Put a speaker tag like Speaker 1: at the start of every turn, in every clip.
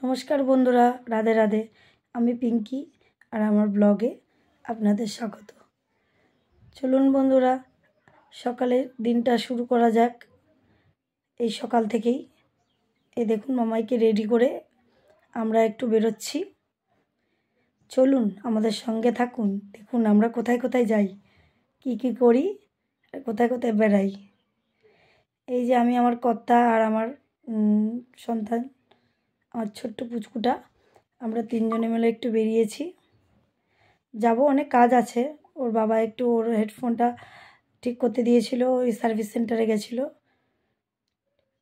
Speaker 1: নমস্কার বন্ধুরা, রাধে রাধে। আমি পিঙ্কি আর আমার ব্লগে আপনাদের স্বাগত। চলুন বন্ধুরা, সকালে দিনটা শুরু করা যাক। এই সকাল থেকেই এই দেখুন মামাইকে রেডি করে আমরা একটু বেরোচ্ছি। চলুন আমাদের সঙ্গে থাকুন, দেখুন আমরা কোথায় কোথায় যাই, কি করি আর কোথায় কোথায় বেড়াই। এই যে আমি আমার কর্তা আর আমার সন্তান, আমার ছোট্ট পুচকুটা, আমরা তিনজনে মিলে একটু বেরিয়েছি। যাব, অনেক কাজ আছে। ওর বাবা একটু ওর হেডফোনটা ঠিক করতে দিয়েছিল, ওই সার্ভিস সেন্টারে গেছিলো,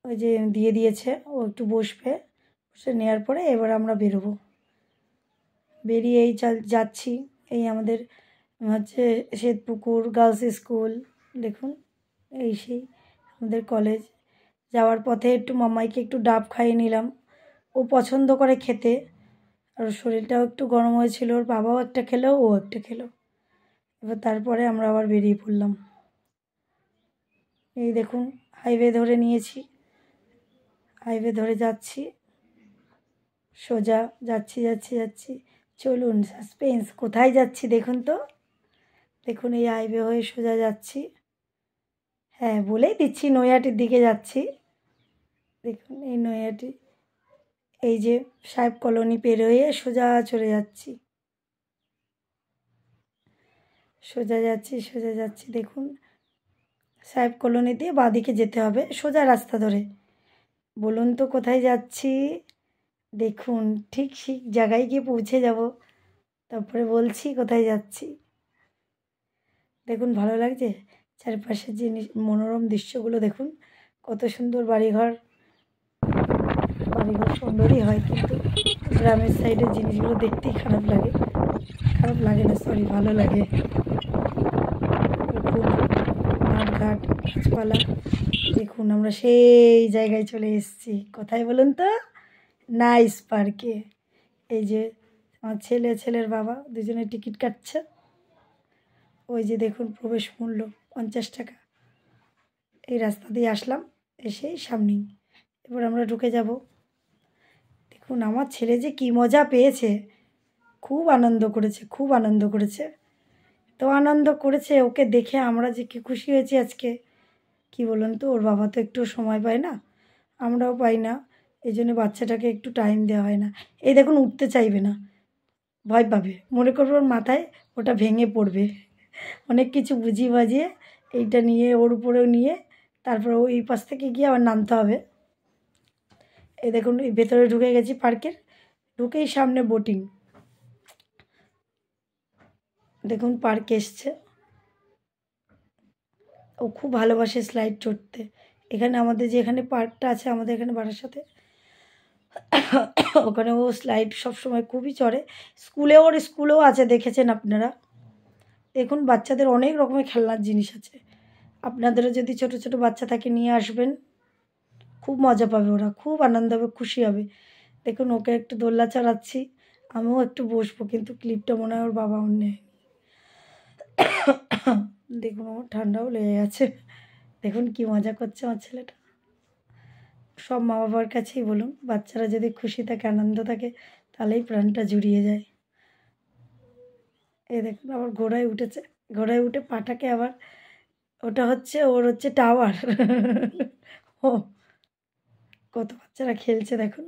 Speaker 1: ওই যে দিয়ে দিয়েছে। ও একটু বসবে, বসে নেওয়ার পরে এবার আমরা বেরোবো। বেরিয়ে এই যাচ্ছি। এই আমাদের হচ্ছে শ্বেতপুকুর গার্লস স্কুল, দেখুন এই সেই আমাদের কলেজ। যাওয়ার পথে একটু মামাইকে একটু ডাব খাইয়ে নিলাম, ও পছন্দ করে খেতে। আর শরীরটাও একটু গরম হয়েছিল, ওর বাবাও একটা খেলো, ও একটা খেলো। এবার তারপরে আমরা আবার বেরিয়ে পড়লাম। এই দেখুন হাইওয়ে ধরে নিয়েছি, হাইওয়ে ধরে যাচ্ছি, সোজা যাচ্ছি। চলুন, সাসপেন্স, কোথায় যাচ্ছি দেখুন তো। দেখুন এই হাইওয়ে হয়ে সোজা যাচ্ছি। হ্যাঁ, বলেই দিচ্ছি, নৈহাটির দিকে যাচ্ছি। দেখুন এই নৈহাটি, এই যে সাহেব কলোনি পেরোয়ে সোজা চলে যাচ্ছি। সোজা যাচ্ছি দেখুন। সাহেব কলোনি দিয়ে বাঁদিকে যেতে হবে, সোজা রাস্তা ধরে। বলুন তো কোথায় যাচ্ছি। দেখুন ঠিক জায়গায় গিয়ে পৌঁছে যাব, তারপরে বলছি কোথায় যাচ্ছি। দেখুন ভালো লাগছে চারপাশের জিনিস, মনোরম দৃশ্যগুলো দেখুন। কত সুন্দর বাড়িঘর সুন্দরই হয়, কিন্তু গ্রামের সাইডের জিনিসগুলো দেখতেই খারাপ লাগে না, সরি, ভালো লাগে। পুকুর, মাঠঘাট, গাছপালা, দেখুন আমরা সেই জায়গায় চলে এসেছি। কোথায় বলুন তো, নাইস পার্কে। এই যে আমার ছেলের বাবা দুজনে টিকিট কাটছে। ওই যে দেখুন প্রবেশ মূল্য 50 টাকা। এই রাস্তা দিয়ে আসলাম, এসেই সামনেই এবার আমরা ঢুকে যাব। দেখুন আমার ছেলে যে কী মজা পেয়েছে, খুব আনন্দ করেছে। তো আনন্দ করেছে, ওকে দেখে আমরা যে কী খুশি হয়েছি আজকে, কি বলুন তো। ওর বাবা তো একটু সময় পায় না, আমরাও পাই না, এই জন্য বাচ্চাটাকে একটু টাইম দেওয়া হয় না। এই দেখুন উঠতে চাইবে না, ভয় পাবে, মনে করবে ওর মাথায় ওটা ভেঙে পড়বে। অনেক কিছু বুঝিয়ে বাজিয়ে এইটা নিয়ে ওর উপরেও নিয়ে তারপর ওই পাশ থেকে গিয়ে আবার নামতে হবে। এই দেখুন এই ভেতরে ঢুকে গেছি পার্কের, ঢুকেই সামনে বোটিং। দেখুন পার্ক এসছে, ও খুব ভালোবাসে স্লাইড চড়তে। এখানে আমাদের যে এখানে পার্কটা আছে আমাদের এখানে বারাসাতে, ওখানে ও স্লাইড সবসময় খুবই চড়ে। ওর স্কুলেও আছে, দেখেছেন আপনারা। দেখুন বাচ্চাদের অনেক রকমের খেলনার জিনিস আছে, আপনাদেরও যদি ছোট ছোট বাচ্চা থাকে নিয়ে আসবেন, খুব মজা পাবে ওরা, খুব আনন্দ হবে, খুশি হবে। দেখুন ওকে একটু দোলনা চড়াচ্ছি, আমিও একটু বসবো, কিন্তু ক্লিপটা মনে হয় ওর বাবা ওর নেয়। দেখুন আমার ঠান্ডাও লেগে গেছে। দেখুন কি মজা করছে আমার ছেলেটা। সব মা বাবার কাছেই বলুন, বাচ্চারা যদি খুশি থাকে, আনন্দ থাকে, তাহলেই প্রাণটা জুড়িয়ে যায়। এই দেখুন আবার ঘোড়ায় উঠে পাটাকে আবার, ওটা হচ্ছে ওর হচ্ছে টাওয়ার। ও কত বাচ্চারা খেলছে দেখুন,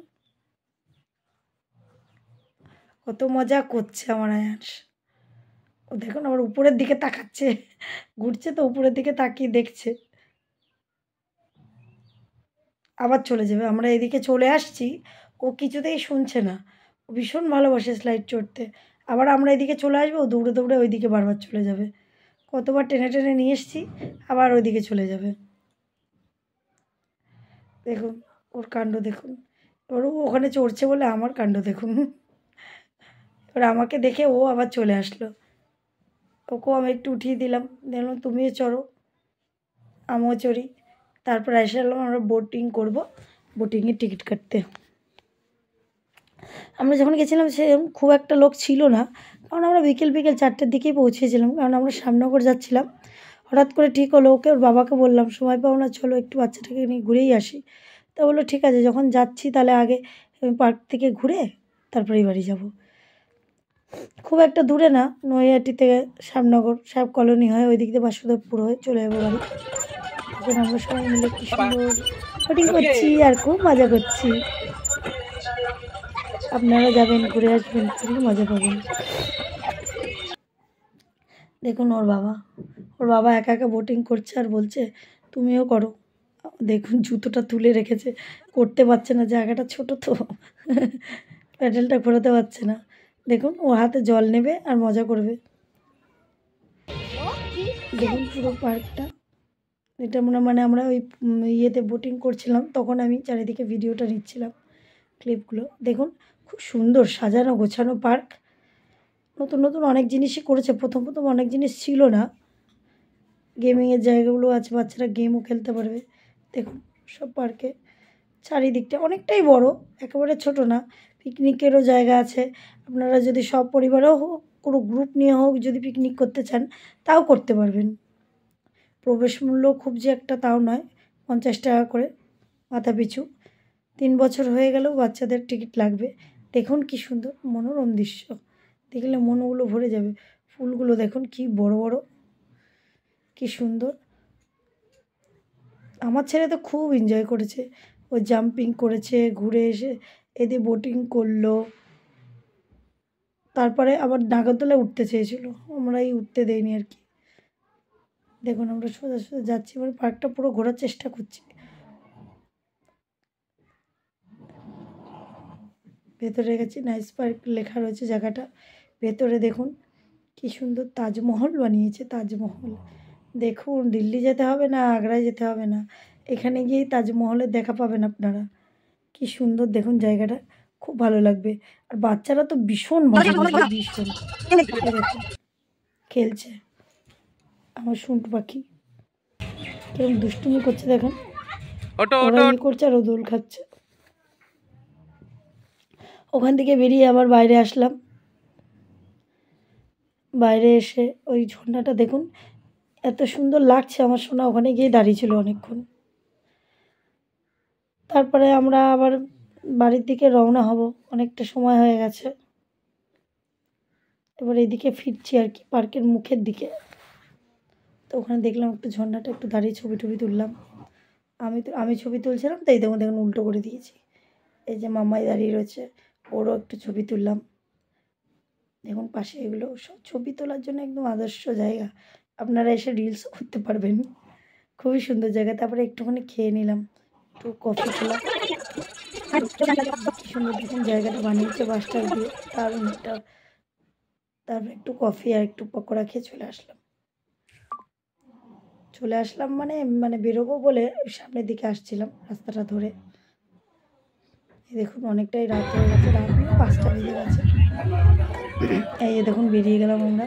Speaker 1: কত মজা করছে আমার আয়াস। ও দেখুন আবার উপরের দিকে তাকাচ্ছে, ঘুরছে তো উপরের দিকে তাকিয়ে দেখছে। আবার চলে যাবে, আমরা এদিকে চলে আসছি, ও কিছুতেই শুনছে না। ও ভীষণ ভালোবাসে স্লাইড চড়তে। আবার আমরা এদিকে চলে আসবো, ও দৌড়ে দৌড়ে ওইদিকে বারবার চলে যাবে। কতবার টেনে টেনে নিয়ে এসছি, আবার ওইদিকে চলে যাবে। দেখুন ওর কাণ্ড দেখুন। এবার ও ওখানে চড়ছে বলে আমার কাণ্ড দেখুন। এবার আমাকে দেখে ও আবার চলে আসলো, ওকেও আমি একটু উঠিয়ে দিলাম, দেখলাম তুমিও চড়ো, আমিও চড়ি। তারপর এসে এলাম আমরা বোটিং করব, বোটিংয়ের টিকিট কাটতে। আমরা যখন গেছিলাম সে খুব একটা লোক ছিল না, কারণ আমরা বিকেল 4টের দিকেই পৌঁছেছিলাম, কারণ আমরা শ্যামনগর যাচ্ছিলাম। হঠাৎ করে ঠিক হলো, ওর বাবাকে বললাম সময় পাও না, চলো একটু বাচ্চাটাকে নিয়ে ঘুরেই আসি। তা বললো ঠিক আছে, যখন যাচ্ছি তাহলে আগে আমি পার্ক থেকে ঘুরে তারপরেই বাড়ি যাব। খুব একটা দূরে না, নৈহাটি থেকে শ্যামনগর সাহেব কলোনি হয়, ওই দিক দিয়ে বাসুদেবপুর হয়ে চলে যাবো বাড়ি। এখন আমরা সবাই মিলে কি সুন্দর বোটিং করছি আর খুব মজা করছি। আপনারা যাবেন, ঘুরে আসবেন, খুবই মজা পাবেন। দেখুন ওর বাবা একা একা বোটিং করছে আর বলছে তুমিও করো। দেখুন জুতোটা তুলে রেখেছে, করতে পারছে না, জায়গাটা ছোট তো প্যাডেলটা ঘোরাতে পারছে না। দেখুন ও হাতে জল নেবে আর মজা করবে। দেখুন পুরো পার্কটা, এটা মানে আমরা ওই ইয়েতে বোটিং করছিলাম, তখন আমি চারিদিকে ভিডিওটা নিচ্ছিলাম, ক্লিপগুলো। দেখুন খুব সুন্দর সাজানো গোছানো পার্ক। নতুন নতুন অনেক জিনিসই করেছে, প্রথম অনেক জিনিস ছিল না। গেমিংয়ের জায়গাগুলো আছে, বাচ্চারা গেমও খেলতে পারবে। দেখুন সব পার্কে চারিদিকটা অনেকটাই বড়, একেবারে ছোট না। পিকনিকেরও জায়গা আছে, আপনারা যদি সব পরিবারেও হোক, কোনো গ্রুপ নিয়ে হোক, যদি পিকনিক করতে চান তাও করতে পারবেন। প্রবেশ মূল্য খুব যে একটা তাও নয়, 50 টাকা করে মাথা পিছু। 3 বছর হয়ে গেলেও বাচ্চাদের টিকিট লাগবে। দেখুন কি সুন্দর মনোরম দৃশ্য, দেখলে মনগুলো ভরে যাবে। ফুলগুলো দেখুন কি বড় বড়, কি সুন্দর। আমার ছেলে তো খুব এনজয় করেছে, ও জাম্পিং করেছে, ঘুরে এসে এদের বোটিং করলো, তারপরে আবার নাগরদোলায় উঠতে চেয়েছিল, আমরাই উঠতে দেয়নি আর কি। দেখুন আমরা সোজা সোজা যাচ্ছি, মানে পার্কটা পুরো ঘোরার চেষ্টা করছি। ভেতরে গেছি, নাইস পার্ক লেখা রয়েছে জায়গাটা। ভেতরে দেখুন কি সুন্দর তাজমহল বানিয়েছে, তাজমহল। দেখুন দিল্লি যেতে হবে না, আগ্রায় যেতে হবে না, এখানে গিয়েই তাজমহলের দেখা পাবেন আপনারা। কি সুন্দর দেখুন জায়গাটা, খুব ভালো লাগবে। আর বাচ্চারা তো ভীষণ মজা করবে, ভীষণ। দেখুন খেলছে আমার শুঁট পাখি, কিরকম দুষ্টুমি করছে দেখুন, ওরা ইয়ে করছে আর ও দোল খাচ্ছে। ওখান থেকে বেরিয়ে আবার বাইরে আসলাম। বাইরে এসে ওই ঝর্ণাটা দেখুন, এত সুন্দর লাগছে। আমার সোনা ওখানে গিয়ে দাঁড়িয়েছিল অনেকক্ষণ। তারপরে আমরা আবার বাড়ির দিকে রওনা হব, অনেকটা সময় হয়ে গেছে। এবার এদিকে ফিরছি আর কি, পার্কের মুখের দিকে। তো ওখানে দেখলাম একটু ঝর্ণাটা, একটু দাঁড়িয়ে ছবি টবি তুললাম। আমি ছবি তুলছিলাম, তাই দেখুন উল্টো করে দিয়েছি। এই যে মামাই দাঁড়িয়ে রয়েছে, ওরও একটু ছবি তুললাম। দেখুন পাশে এগুলো সব ছবি তোলার জন্য একদম আদর্শ জায়গা, আপনারা এসে রিলসও করতে পারবেন, খুবই সুন্দর জায়গা। তারপরে একটুখানি খেয়ে নিলাম, একটু কফি খেলাম। কি সুন্দর দেখুন জায়গাটা বানিয়েছে বাসটার দিয়ে, দারুণ একটা। তারপরে একটু কফি আর একটু পকোড়া খেয়ে চলে আসলাম মানে বেরোবো বলে সামনের দিকে আসছিলাম রাস্তাটা ধরে। এই দেখুন অনেকটাই রাত হয়ে গেছে, রাত 5টা বেজে গেছে। এই দেখুন বেরিয়ে গেলাম আমরা।